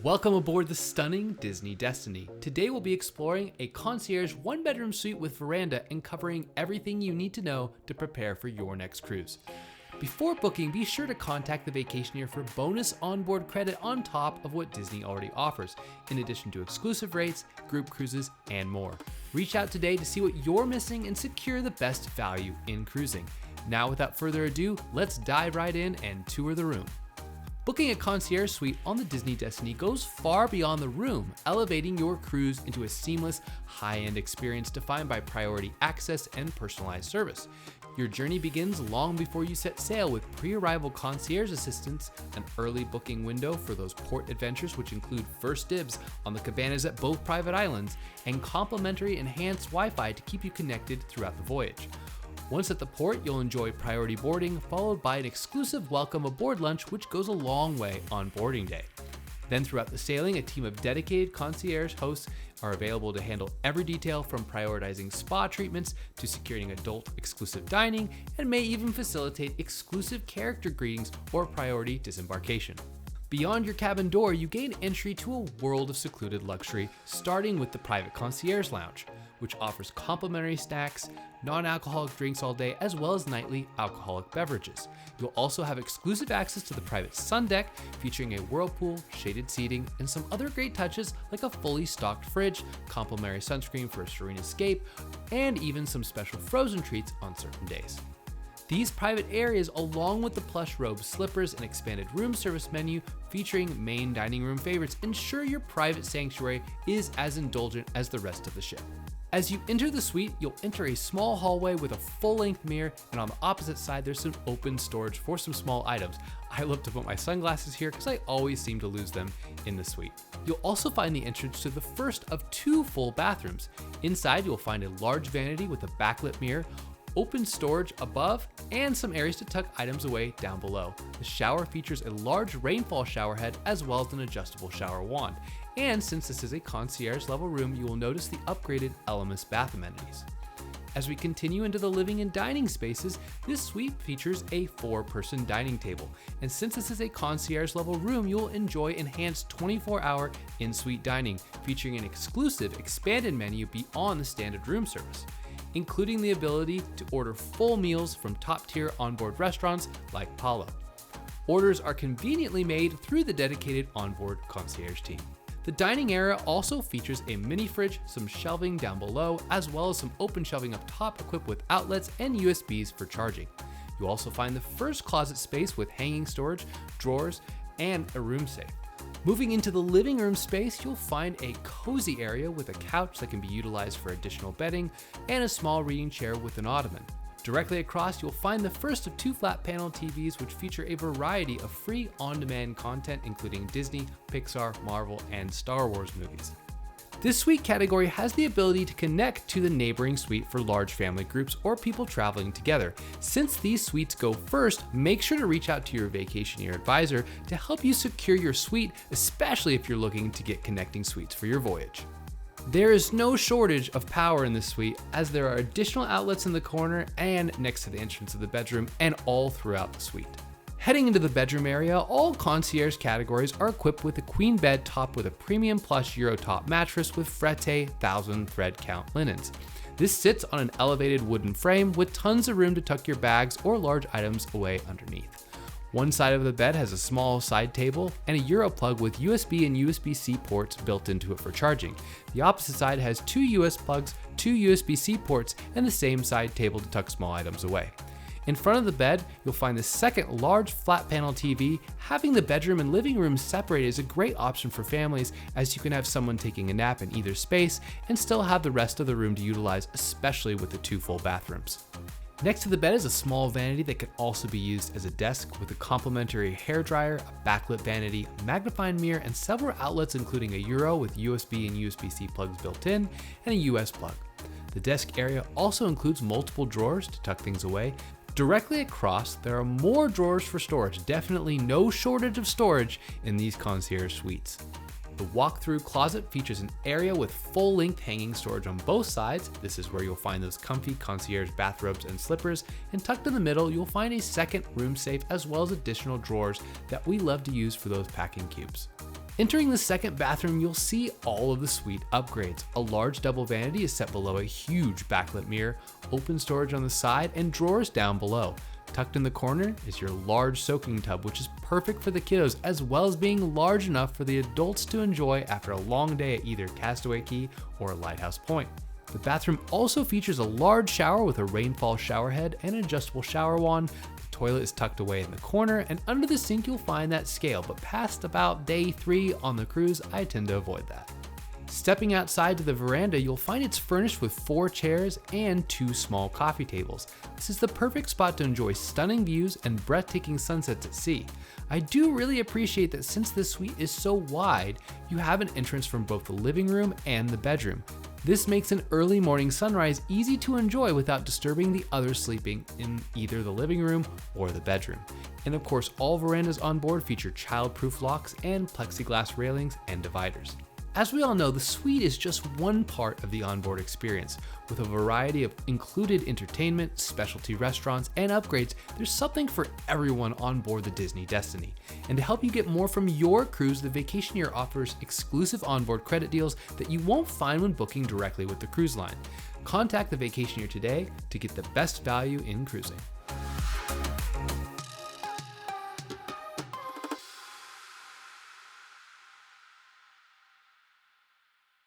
Welcome aboard the stunning Disney Destiny. Today we'll be exploring a Concierge One Bedroom Suite with Veranda and covering everything you need to know to prepare for your next cruise. Before booking, be sure to contact the Vacationeer for bonus onboard credit on top of what Disney already offers, in addition to exclusive rates, group cruises, and more. Reach out today to see what you're missing and secure the best value in cruising. Now, without further ado, let's dive right in and tour the room. Booking a concierge suite on the Disney Destiny goes far beyond the room, elevating your cruise into a seamless, high-end experience defined by priority access and personalized service. Your journey begins long before you set sail with pre-arrival concierge assistance, an early booking window for those port adventures which include first dibs on the cabanas at both private islands, and complimentary enhanced Wi-Fi to keep you connected throughout the voyage. Once at the port, you'll enjoy priority boarding, followed by an exclusive welcome aboard lunch, which goes a long way on boarding day. Then throughout the sailing, a team of dedicated concierge hosts are available to handle every detail from prioritizing spa treatments to securing adult exclusive dining, and may even facilitate exclusive character greetings or priority disembarkation. Beyond your cabin door, you gain entry to a world of secluded luxury, starting with the private Concierge Lounge, which offers complimentary snacks, non-alcoholic drinks all day, as well as nightly alcoholic beverages. You'll also have exclusive access to the private sun deck, featuring a whirlpool, shaded seating, and some other great touches like a fully stocked fridge, complimentary sunscreen for a serene escape, and even some special frozen treats on certain days. These private areas, along with the plush robe slippers and expanded room service menu featuring main dining room favorites, ensure your private sanctuary is as indulgent as the rest of the ship. As you enter the suite, you'll enter a small hallway with a full-length mirror, and on the opposite side there's some open storage for some small items. I love to put my sunglasses here because I always seem to lose them in the suite. You'll also find the entrance to the first of two full bathrooms. Inside you'll find a large vanity with a backlit mirror, open storage above, and some areas to tuck items away down below. The shower features a large rainfall shower head as well as an adjustable shower wand. And since this is a concierge level room, you will notice the upgraded Elemis bath amenities. As we continue into the living and dining spaces, this suite features a 4-person dining table. And since this is a concierge level room, you will enjoy enhanced 24-hour in-suite dining, featuring an exclusive expanded menu beyond the standard room service, including the ability to order full meals from top-tier onboard restaurants like Palo. Orders are conveniently made through the dedicated onboard concierge team. The dining area also features a mini fridge, some shelving down below, as well as some open shelving up top equipped with outlets and USBs for charging. You'll also find the first closet space with hanging storage, drawers, and a room safe. Moving into the living room space, you'll find a cozy area with a couch that can be utilized for additional bedding and a small reading chair with an ottoman. Directly across, you'll find the first of two flat panel TVs which feature a variety of free on-demand content including Disney, Pixar, Marvel, and Star Wars movies. This suite category has the ability to connect to the neighboring suite for large family groups or people traveling together. Since these suites go first, make sure to reach out to your Vacationeer advisor to help you secure your suite, especially if you're looking to get connecting suites for your voyage. There is no shortage of power in this suite, as there are additional outlets in the corner and next to the entrance of the bedroom and all throughout the suite. Heading into the bedroom area, all concierge categories are equipped with a queen bed topped with a premium plush Eurotop mattress with Frette 1000 thread count linens. This sits on an elevated wooden frame with tons of room to tuck your bags or large items away underneath. One side of the bed has a small side table and a Euro plug with USB and USB-C ports built into it for charging. The opposite side has two US plugs, two USB-C ports, and the same side table to tuck small items away. In front of the bed, you'll find the second large flat panel TV. Having the bedroom and living room separated is a great option for families, as you can have someone taking a nap in either space and still have the rest of the room to utilize, especially with the two full bathrooms. Next to the bed is a small vanity that can also be used as a desk with a complimentary hairdryer, a backlit vanity, magnifying mirror, and several outlets including a Euro with USB and USB-C plugs built in, and a US plug. The desk area also includes multiple drawers to tuck things away. Directly across, there are more drawers for storage. Definitely no shortage of storage in these concierge suites. The walk-through closet features an area with full-length hanging storage on both sides. This is where you'll find those comfy concierge bathrobes and slippers, and tucked in the middle, you'll find a second room safe as well as additional drawers that we love to use for those packing cubes. Entering the second bathroom, you'll see all of the suite upgrades. A large double vanity is set below a huge backlit mirror, open storage on the side, and drawers down below. Tucked in the corner is your large soaking tub, which is perfect for the kiddos, as well as being large enough for the adults to enjoy after a long day at either Castaway Cay or Lighthouse Point. The bathroom also features a large shower with a rainfall shower head and an adjustable shower wand. The toilet is tucked away in the corner, and under the sink you'll find that scale, but past about day 3 on the cruise, I tend to avoid that. Stepping outside to the veranda, you'll find it's furnished with 4 chairs and 2 small coffee tables. This is the perfect spot to enjoy stunning views and breathtaking sunsets at sea. I do really appreciate that since this suite is so wide, you have an entrance from both the living room and the bedroom. This makes an early morning sunrise easy to enjoy without disturbing the others sleeping in either the living room or the bedroom. And of course, all verandas on board feature child-proof locks and plexiglass railings and dividers. As we all know, the suite is just one part of the onboard experience. With a variety of included entertainment, specialty restaurants, and upgrades, there's something for everyone on board the Disney Destiny. And to help you get more from your cruise, the Vacationeer offers exclusive onboard credit deals that you won't find when booking directly with the cruise line. Contact the Vacationeer today to get the best value in cruising.